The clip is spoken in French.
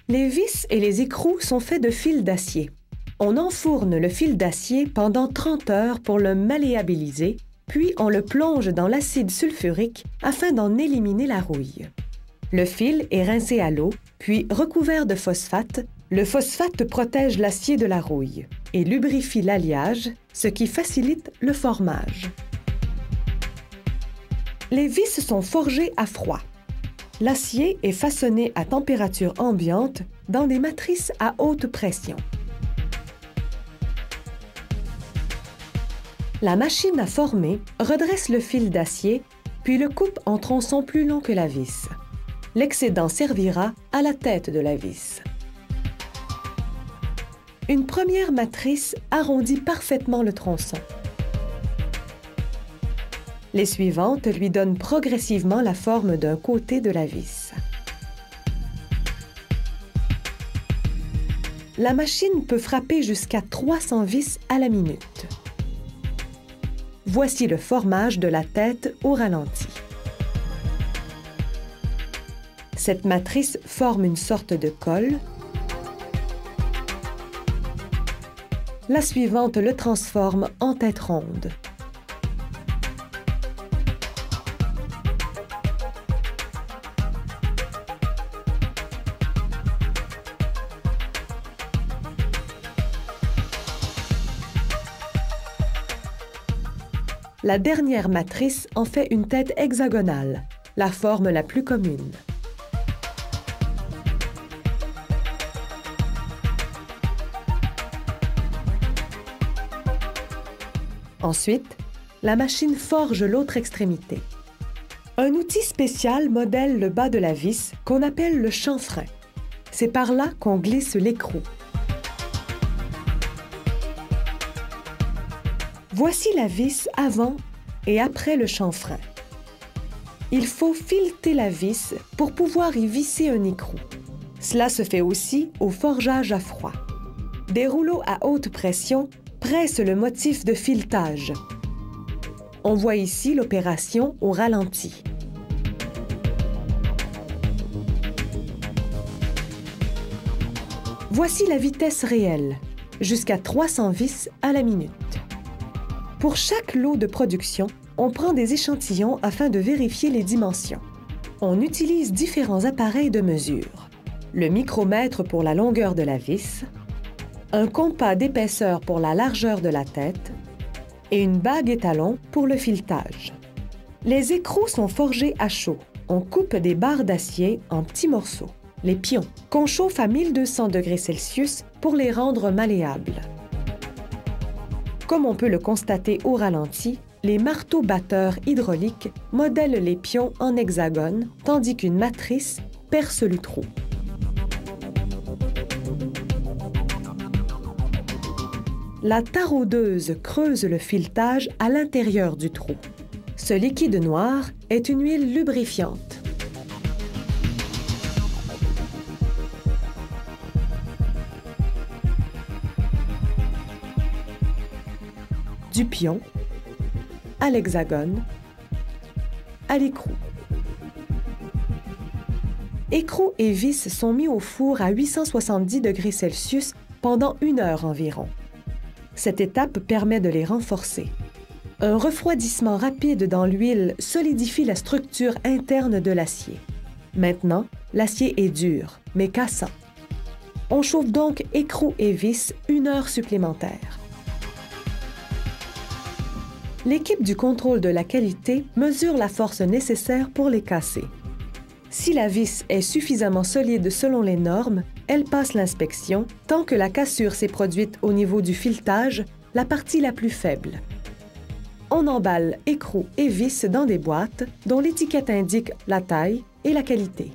Les vis et les écrous sont faits de fil d'acier. On enfourne le fil d'acier pendant 30 heures pour le malléabiliser, puis on le plonge dans l'acide sulfurique afin d'en éliminer la rouille. Le fil est rincé à l'eau, puis recouvert de phosphate. Le phosphate protège l'acier de la rouille et lubrifie l'alliage, ce qui facilite le formage. Les vis sont forgées à froid. L'acier est façonné à température ambiante dans des matrices à haute pression. La machine à former redresse le fil d'acier, puis le coupe en tronçons plus longs que la vis. L'excédent servira à la tête de la vis. Une première matrice arrondit parfaitement le tronçon. Les suivantes lui donnent progressivement la forme d'un côté de la vis. La machine peut frapper jusqu'à 300 vis à la minute. Voici le formage de la tête au ralenti. Cette matrice forme une sorte de colle. La suivante le transforme en tête ronde. La dernière matrice en fait une tête hexagonale, la forme la plus commune. Ensuite, la machine forge l'autre extrémité. Un outil spécial modèle le bas de la vis qu'on appelle le chanfrein. C'est par là qu'on glisse l'écrou. Voici la vis avant et après le chanfrein. Il faut fileter la vis pour pouvoir y visser un écrou. Cela se fait aussi au forgeage à froid. Des rouleaux à haute pression presse le motif de filetage. On voit ici l'opération au ralenti. Voici la vitesse réelle, jusqu'à 300 vis à la minute. Pour chaque lot de production, on prend des échantillons afin de vérifier les dimensions. On utilise différents appareils de mesure. Le micromètre pour la longueur de la vis, un compas d'épaisseur pour la largeur de la tête et une bague étalon pour le filetage. Les écrous sont forgés à chaud. On coupe des barres d'acier en petits morceaux, les pions, qu'on chauffe à 1200 degrés Celsius pour les rendre malléables. Comme on peut le constater au ralenti, les marteaux batteurs hydrauliques modèlent les pions en hexagone, tandis qu'une matrice perce le trou. La taraudeuse creuse le filetage à l'intérieur du trou. Ce liquide noir est une huile lubrifiante. Du pion à l'hexagone, à l'écrou. Écrou et vis sont mis au four à 870 degrés Celsius pendant 1 heure environ. Cette étape permet de les renforcer. Un refroidissement rapide dans l'huile solidifie la structure interne de l'acier. Maintenant, l'acier est dur, mais cassant. On chauffe donc écrou et vis 1 heure supplémentaire. L'équipe du contrôle de la qualité mesure la force nécessaire pour les casser. Si la vis est suffisamment solide selon les normes, elle passe l'inspection tant que la cassure s'est produite au niveau du filetage, la partie la plus faible. On emballe écrou et vis dans des boîtes dont l'étiquette indique la taille et la qualité.